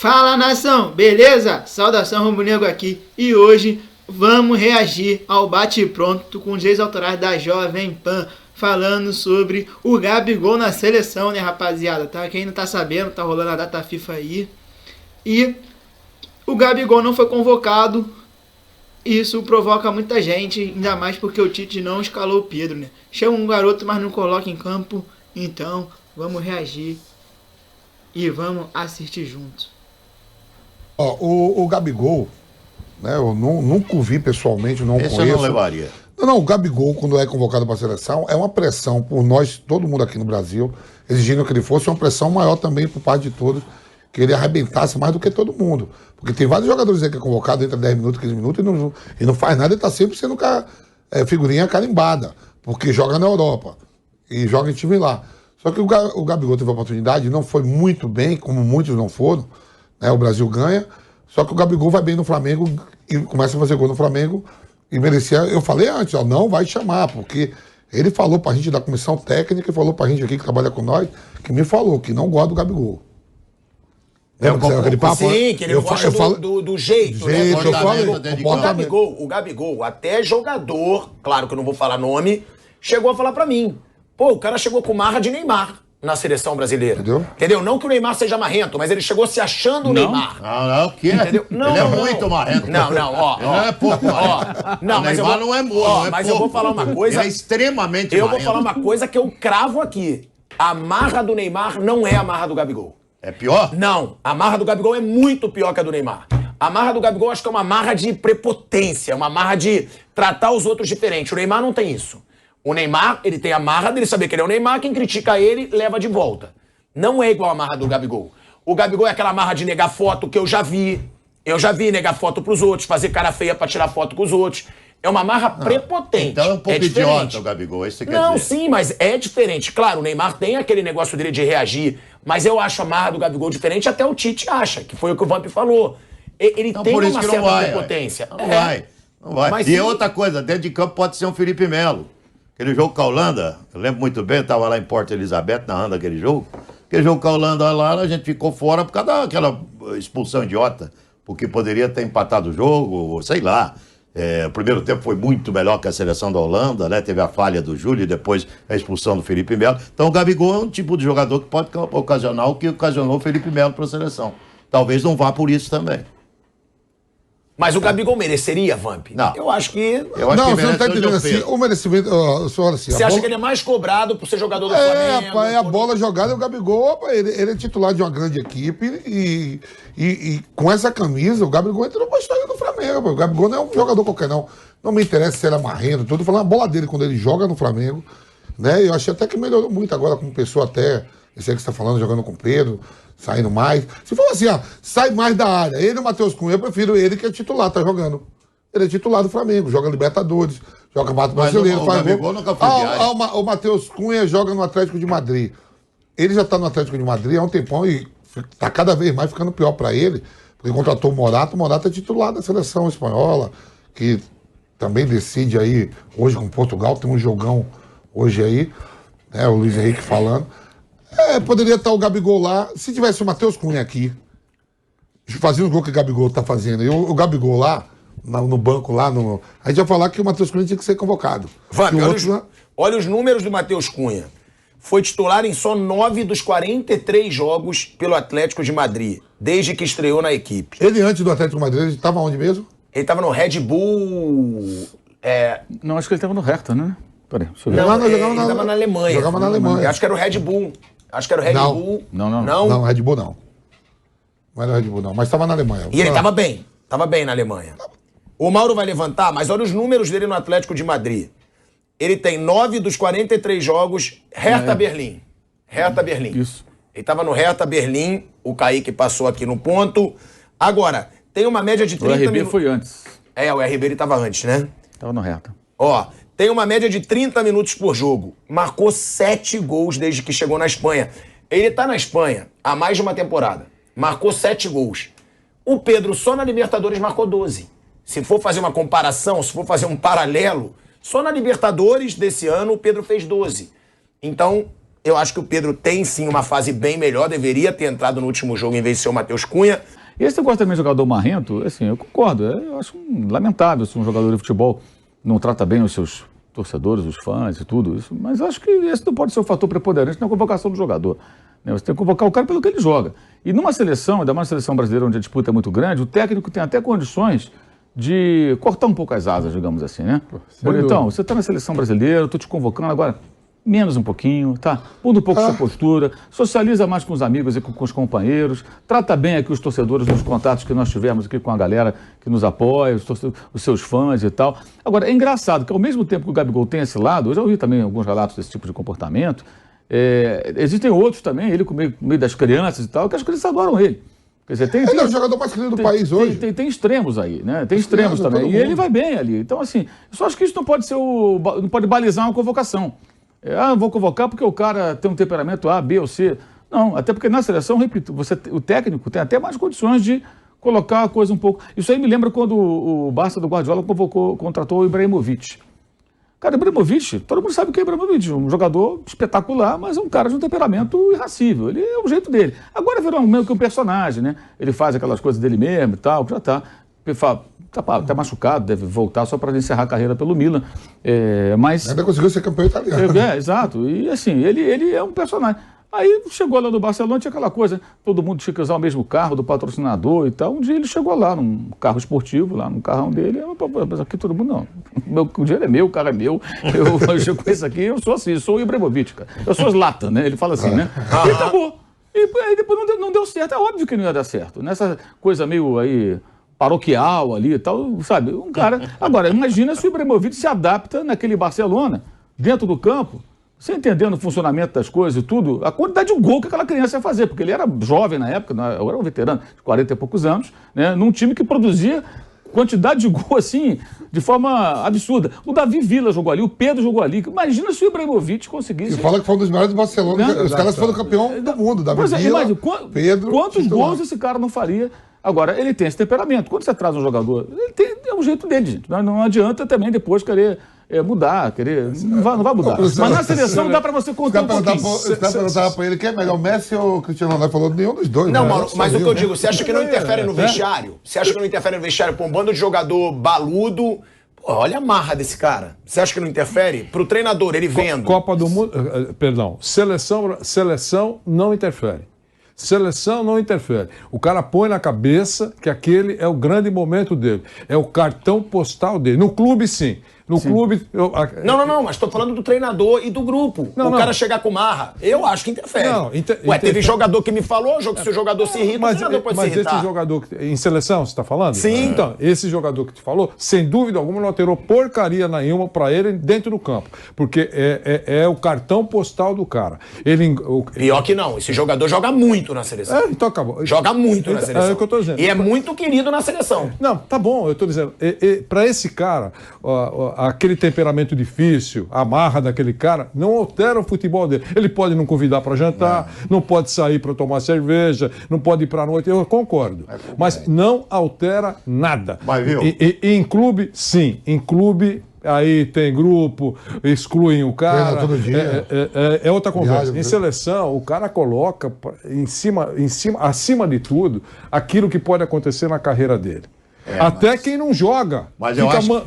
Fala, nação, beleza? Saudação rubro-negro aqui e hoje vamos reagir ao bate-pronto com os direitos autorais da Jovem Pan, falando sobre o Gabigol na seleção, né, rapaziada? Tá? Quem não tá sabendo, tá rolando a data FIFA aí. E o Gabigol não foi convocado. Isso provoca muita gente, ainda mais porque o Tite não escalou o Pedro, né? Chama um garoto, mas não coloca em campo. Então, vamos reagir e vamos assistir juntos. Ó, o Gabigol, né? Eu nunca o vi pessoalmente, não Esse conheço. eu não levaria. Não, o Gabigol, quando é convocado para a seleção, é uma pressão por nós, todo mundo aqui no Brasil, exigindo que ele fosse, uma pressão maior também por parte de todos, que ele arrebentasse mais do que todo mundo. Porque tem vários jogadores aí que é convocado, entra 10 minutos, 15 minutos e não faz nada, ele tá sempre sendo figurinha carimbada, porque joga na Europa e joga em time lá. Só que o Gabigol teve a oportunidade, não foi muito bem, como muitos não foram, né? O Brasil ganha, só que o Gabigol vai bem no Flamengo e começa a fazer gol no Flamengo e merecia. Eu falei antes, ó, não vai chamar, porque ele falou pra gente da comissão técnica e falou pra gente aqui que trabalha com nós, que me falou que não gosta do Gabigol. Sim, que ele gosta do jeito, né? O Gabigol, até jogador, claro que eu não vou falar nome, chegou a falar pra mim. Pô, o cara chegou com marra de Neymar na seleção brasileira. Entendeu? Não que o Neymar seja marrento, mas ele chegou se achando o Neymar. Não, que é? Entendeu? Não, ele é muito marrento. Não, ó. Ele não é pouco marrento. Não, o Neymar não é pouco. Mas eu vou falar uma coisa. Ele é extremamente marrento. Eu vou falar uma coisa que eu cravo aqui. A marra do Neymar não é a marra do Gabigol. É pior? Não, a marra do Gabigol é muito pior que a do Neymar. A marra do Gabigol acho que é uma marra de prepotência, uma marra de tratar os outros diferente. O Neymar não tem isso. O Neymar, ele tem a marra dele saber que ele é o Neymar, quem critica ele leva de volta. Não é igual a marra do Gabigol. O Gabigol é aquela marra de negar foto que eu já vi. Eu já vi negar foto pros outros, fazer cara feia pra tirar foto com os outros. É uma marra prepotente. Então é um pouco idiota o Gabigol, isso você quer dizer. Não, sim, mas é diferente. Claro, o Neymar tem aquele negócio dele de reagir, mas eu acho a marra do Gabigol diferente, até o Tite acha, que foi o que o Vamp falou. Ele então, tem por uma isso certa vai, prepotência. Não vai. Mas, e outra coisa, dentro de campo pode ser um Felipe Melo. Aquele jogo com a Holanda, eu lembro muito bem, eu estava lá em Porto Elizabeth narrando aquele jogo. Aquele jogo com a Holanda lá, a gente ficou fora por causa daquela expulsão idiota, porque poderia ter empatado o jogo, sei lá. O primeiro tempo foi muito melhor que a seleção da Holanda, né? Teve a falha do Júlio e depois a expulsão do Felipe Melo. Então o Gabigol é um tipo de jogador que pode ocasionar o que ocasionou o Felipe Melo para a seleção. Talvez não vá por isso também. Mas o Gabigol mereceria, Vamp? Não. Eu acho que... Não, você não tá entendendo assim. O merecimento... Você acha que ele é mais cobrado por ser jogador do Flamengo? Rapaz, a bola jogada, o Gabigol, ele é titular de uma grande equipe e com essa camisa, o Gabigol entrou pra história do Flamengo. O Gabigol não é um jogador qualquer, não. Não me interessa se ele é marrento, tudo. Falando a bola dele quando ele joga no Flamengo, né? Eu achei até que melhorou muito agora como pessoa até... Esse aí que você tá falando, jogando com o Pedro, saindo mais. Se for assim, sai mais da área. Ele e o Matheus Cunha, eu prefiro ele que é titular, tá jogando. Ele é titular do Flamengo, joga Libertadores, joga Campeonato Brasileiro, faz gol. O Matheus Cunha joga no Atlético de Madrid. Ele já tá no Atlético de Madrid há um tempão e tá cada vez mais ficando pior pra ele, porque contratou o Morata é titular da seleção espanhola, que também decide aí, hoje com Portugal, tem um jogão hoje aí, né, o Luiz Henrique falando. Poderia estar o Gabigol lá, se tivesse o Matheus Cunha aqui, fazendo o gol que o Gabigol tá fazendo, e o Gabigol lá, no banco lá, a gente ia falar que o Matheus Cunha tinha que ser convocado. Vamp, olha os números do Matheus Cunha. Foi titular em só 9 dos 43 jogos pelo Atlético de Madrid, desde que estreou na equipe. Ele, antes do Atlético de Madrid, ele estava onde mesmo? Ele estava no Red Bull... Não, acho que ele estava no Hertha, né? Peraí, deixa eu ver. Ele estava na Alemanha. Jogava na Alemanha. Acho que era o Red Bull. Bull. Não, Red Bull não. Não era Red Bull não, mas estava na Alemanha. E ele estava bem. Estava bem na Alemanha. O Mauro vai levantar, mas olha os números dele no Atlético de Madrid. Ele tem 9 dos 43 jogos Hertha Berlim. Hertha Berlim. Isso. Ele estava no Hertha Berlim, o Kaique passou aqui no ponto. Agora, tem uma média de 30 minutos. O RB foi antes. O RB ele estava antes, né? Estava no Hertha. Tem uma média de 30 minutos por jogo. Marcou 7 gols desde que chegou na Espanha. Ele tá na Espanha há mais de uma temporada. Marcou 7 gols. O Pedro só na Libertadores marcou 12. Se for fazer uma comparação, se for fazer um paralelo, só na Libertadores desse ano o Pedro fez 12. Então, Eu acho que o Pedro tem sim uma fase bem melhor, deveria ter entrado no último jogo em vez de ser o Matheus Cunha. E esse negócio também de jogador marrento, assim, eu concordo. Eu acho lamentável se um jogador de futebol não trata bem os seus torcedores, os fãs e tudo isso. Mas eu acho que esse não pode ser o fator preponderante na convocação do jogador. Né? Você tem que convocar o cara pelo que ele joga. E numa seleção, ainda mais uma seleção brasileira onde a disputa é muito grande, o técnico tem até condições de cortar um pouco as asas, digamos assim, né? Bonitão, você está na seleção brasileira, eu estou te convocando agora, menos um pouquinho, tá? Muda um pouco sua postura, socializa mais com os amigos e com os companheiros, trata bem aqui os torcedores nos contatos que nós tivemos aqui com a galera que nos apoia, os seus fãs e tal. Agora, é engraçado que ao mesmo tempo que o Gabigol tem esse lado, eu já ouvi também alguns relatos desse tipo de comportamento, existem outros também, ele com meio das crianças e tal, que as crianças adoram ele. Quer dizer, ele é o jogador mais querido do país hoje. Tem extremos aí, né? Tem extremos também. E ele vai bem ali. Então, assim, eu só acho que isso não pode ser não pode balizar uma convocação. Vou convocar porque o cara tem um temperamento A, B ou C. Não, até porque na seleção, repito, o técnico tem até mais condições de colocar a coisa um pouco. Isso aí me lembra quando o Barça do Guardiola contratou o Ibrahimovic. Cara, Ibrahimovic, todo mundo sabe o que é Ibrahimovic, um jogador espetacular, mas é um cara de um temperamento irracível. Ele é o jeito dele. Agora virou meio que um personagem, né? Ele faz aquelas coisas dele mesmo e tal, já tá machucado, deve voltar só para encerrar a carreira pelo Milan. Mas ainda conseguiu ser campeão italiano. Exato. E assim, ele é um personagem. Aí chegou lá no Barcelona, tinha aquela coisa, todo mundo tinha que usar o mesmo carro do patrocinador e tal. Um dia ele chegou lá num carro esportivo, lá no carrão dele, mas aqui todo mundo não. O dinheiro é meu, o carro é meu. Eu chego com esse aqui, eu sou assim, eu sou o Ibrahimovic, cara. Eu sou Zlatan, né? Ele fala assim, né? E acabou. E aí depois não deu certo. É óbvio que não ia dar certo. Nessa coisa meio aí paroquial ali e tal, sabe? Um cara. Agora, imagina se o Ibrahimovic se adapta naquele Barcelona, dentro do campo. Você entendendo o funcionamento das coisas e tudo, a quantidade de gol que aquela criança ia fazer, porque ele era jovem na época, eu era um veterano, de 40 e poucos anos, né, num time que produzia quantidade de gol assim, de forma absurda. O Davi Villa jogou ali, o Pedro jogou ali. Imagina se o Ibrahimovic conseguisse. E fala que foi um dos melhores do Barcelona, né? Os caras foram campeão do mundo, Davi Villa, imagina, Pedro. Quantos gols esse cara não faria? Agora, ele tem esse temperamento. Quando você traz um jogador, é o jeito dele, gente. Não adianta também depois querer mudar, não vai mudar. Mas na seleção dá para você contar um pouquinho. Você perguntava para ele quem é melhor, Messi ou Cristiano Ronaldo? Falou nenhum dos dois. Não, Mauro, mas o que eu digo, você acha que não interfere no vestiário? Você acha que não interfere no vestiário para um bando de jogador baludo? Pô, olha a marra desse cara. Você acha que não interfere? Pro treinador, ele vendo. Copa do Mundo, perdão, seleção não interfere. Seleção não interfere. O cara põe na cabeça que aquele é o grande momento dele. É o cartão postal dele. No clube, sim. No clube... Não, mas estou falando do treinador e do grupo. Cara chegar com marra, eu acho que interfere. Teve jogador que me falou, se o jogador se irrita, o treinador pode se irritar. Mas esse jogador, em seleção, você está falando? Sim. Então, esse jogador que te falou, sem dúvida alguma, não alterou porcaria nenhuma para ele dentro do campo. Porque é o cartão postal do cara. Pior que não, esse jogador joga muito na seleção. Então acabou. Joga muito na seleção. É o que eu estou dizendo. E é muito querido na seleção. Não, tá bom, eu estou dizendo. Para esse cara... aquele temperamento difícil, a marra daquele cara, não altera o futebol dele. Ele pode não convidar para jantar, não pode sair para tomar cerveja, não pode ir para a noite, eu concordo. Mas não altera nada. Mas, viu? E em clube, sim. Em clube, aí tem grupo, excluem o cara. Todo dia. É outra conversa. Em seleção, o cara coloca acima de tudo, aquilo que pode acontecer na carreira dele. Quem não joga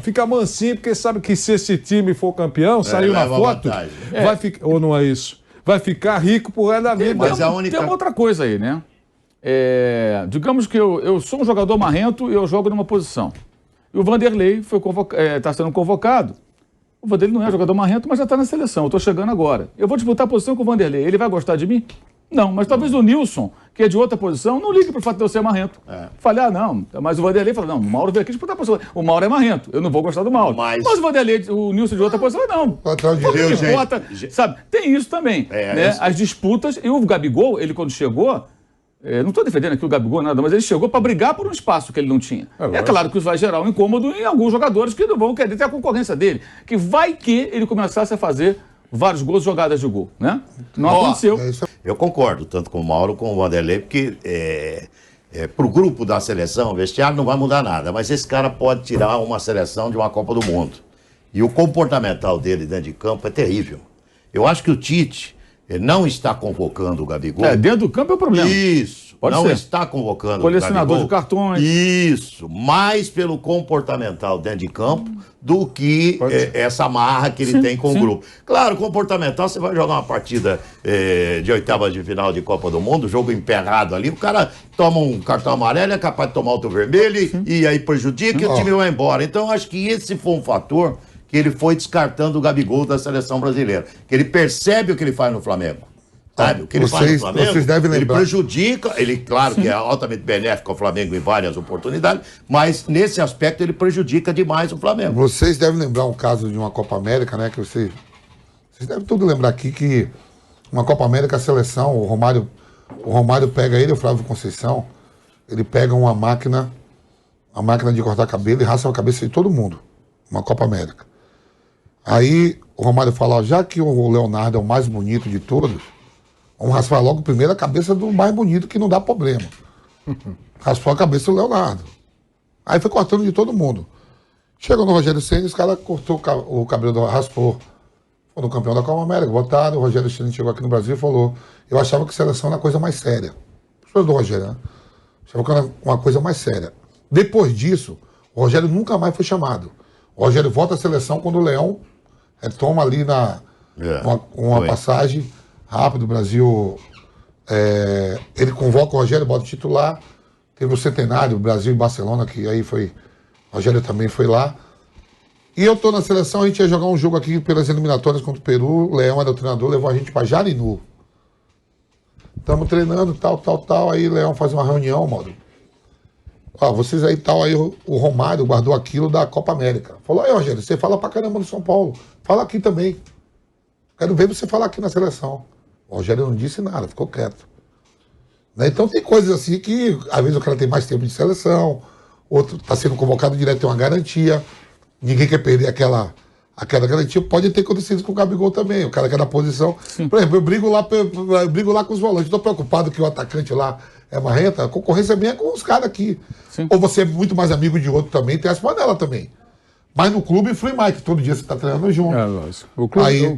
fica mansinho, porque sabe que se esse time for campeão, saiu na foto, vai ficar, ou não é isso? Vai ficar rico pro resto da vida. Tem uma outra coisa aí, né? Digamos que eu sou um jogador marrento e eu jogo numa posição. E o Vanderlei está sendo convocado. O Vanderlei não é jogador marrento, mas já está na seleção. Eu estou chegando agora. Eu vou disputar a posição com o Vanderlei. Ele vai gostar de mim? Não, mas talvez o Nilson, que é de outra posição, não ligue pro fato de eu ser marrento. Falei, não, mas o Vanderlei fala, não, o Mauro veio aqui disputar a posição. O Mauro é marrento, eu não vou gostar do Mauro. Mas o Vanderlei, o Nilson de outra posição, não. Sabe, tem isso também. Né? As disputas, e o Gabigol, ele quando chegou, não estou defendendo aqui o Gabigol, nada, mas ele chegou para brigar por um espaço que ele não tinha. É claro que isso vai gerar um incômodo em alguns jogadores que não vão querer ter a concorrência dele. Que vai que ele começasse a fazer vários gols, jogadas de gol, né? Não aconteceu. Eu concordo, tanto com o Mauro como com o Vanderlei, porque pro grupo da seleção, o vestiário não vai mudar nada, mas esse cara pode tirar uma seleção de uma Copa do Mundo. E o comportamental dele dentro de campo é terrível. Eu acho que o Tite ele não está convocando o Gabigol. Dentro do campo é o problema. Isso. Pode não ser. está convocando Colecionador o Gabigol. de cartões. Isso. Mais pelo comportamental dentro de campo do que essa marra que ele tem com o grupo. Claro, comportamental, você vai jogar uma partida de oitava de final de Copa do Mundo, jogo emperrado ali, o cara toma um cartão amarelo, é capaz de tomar outro vermelho e aí prejudica e o time vai embora. Então, acho que esse foi um fator que ele foi descartando o Gabigol da seleção brasileira. Que ele percebe o que ele faz no Flamengo. Sabe? O que ele faz no Flamengo, vocês devem lembrar. ele prejudica, ele, claro que é altamente benéfico ao Flamengo em várias oportunidades, mas nesse aspecto ele prejudica demais o Flamengo. Vocês devem lembrar um caso de uma Copa América, né? Que vocês devem tudo lembrar aqui que uma Copa América, a seleção, o Romário pega ele, o Flávio Conceição, ele pega uma máquina de cortar cabelo e raspa a cabeça de todo mundo. Uma Copa América. Aí o Romário fala, ó, já que o Leonardo é o mais bonito de todos, vamos raspar logo primeiro a cabeça do mais bonito que não dá problema. Raspou a cabeça do Leonardo. Aí foi cortando de todo mundo. Chegou no Rogério Ceni, os caras cortou o cabelo do raspou. Foi no campeão da Copa América, botaram, o Rogério Ceni chegou aqui no Brasil e falou, eu achava que seleção era a coisa mais séria. Professor do Rogério, né? Achava que era uma coisa mais séria. Depois disso, o Rogério nunca mais foi chamado. O Rogério volta à seleção quando o Leão toma ali uma passagem rápida. O Brasil, ele convoca o Rogério, bota o titular. Teve o centenário, Brasil e Barcelona, que aí foi. O Rogério também foi lá. E eu tô na seleção, a gente ia jogar um jogo aqui pelas eliminatórias contra o Peru. O Leão era o treinador, levou a gente para Jarinu. Estamos treinando, tal. Aí o Leão faz uma reunião, Mauro. Ó, vocês aí tal, aí o Romário guardou aquilo da Copa América. Falou, aí, Rogério, você fala pra caramba no São Paulo. Fala aqui também. Quero ver você falar aqui na seleção. O Rogério não disse nada, ficou quieto. Né? Então tem coisas assim que, às vezes o cara tem mais tempo de seleção, outro tá sendo convocado direto, tem uma garantia. Ninguém quer perder aquela garantia. Pode ter acontecido com o Gabigol também. O cara quer na posição. Sim. Por exemplo, eu brigo lá com os volantes. Estou preocupado que o atacante lá é marrenta. A concorrência minha é com os caras aqui. Sim. Ou você é muito mais amigo de outro também, tem as panelas também. Mas no clube flui mais, que todo dia você está treinando junto. Lógico. O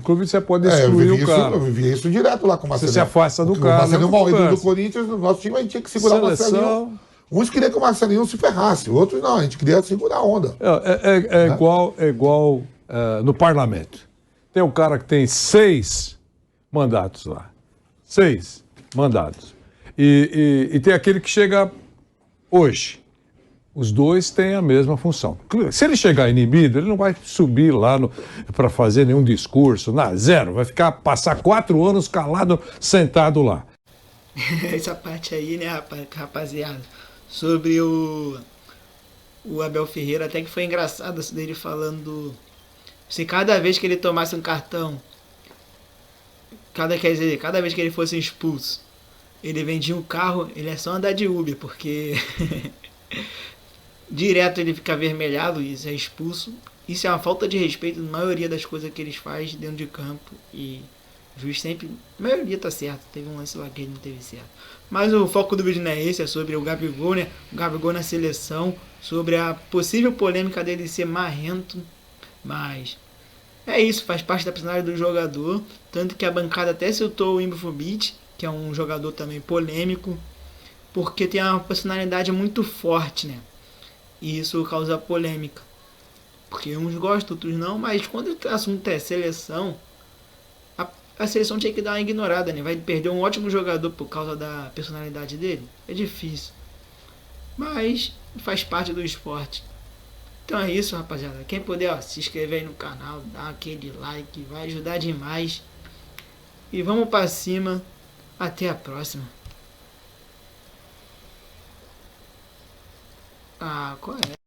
clube você pode excluir o cara. Eu vivia isso direto lá com o Marcelinho. Você se afasta do cara. O Marcelinho Maurício do Corinthians, no nosso time, a gente tinha que segurar o Marcelinho. Uns queriam que o Marcelinho se ferrasse, outros não, a gente queria segurar a onda. Igual no parlamento. Tem um cara que tem 6 mandatos lá. 6 mandatos. E tem aquele que chega hoje. Os dois têm a mesma função. Se ele chegar inibido, ele não vai subir lá para fazer nenhum discurso, zero. Vai passar 4 anos calado, sentado lá. Essa parte aí, né, rapaziada, sobre o Abel Ferreira, até que foi engraçado isso dele falando se cada vez que ele tomasse um cartão, cada vez que ele fosse expulso, ele vendia um carro, ele é só andar de Uber, porque direto ele fica avermelhado e isso é expulso. Isso é uma falta de respeito na maioria das coisas que eles fazem dentro de campo. E o juiz sempre, a maioria tá certo. Teve um lance lá que ele não teve certo. Mas o foco do vídeo não é esse, é sobre o Gabigol, né? O Gabigol na seleção, sobre a possível polêmica dele ser marrento. Mas é isso, faz parte da personalidade do jogador. Tanto que a bancada até citou o Ibrahimovic, que é um jogador também polêmico, porque tem uma personalidade muito forte, né? E isso causa polêmica. Porque uns gostam, outros não, mas quando o assunto é seleção, a seleção tinha que dar uma ignorada, né? Vai perder um ótimo jogador por causa da personalidade dele? É difícil. Mas faz parte do esporte. Então é isso, rapaziada. Quem puder, se inscrever aí no canal, dar aquele like, vai ajudar demais. E vamos pra cima. Até a próxima. Qual é?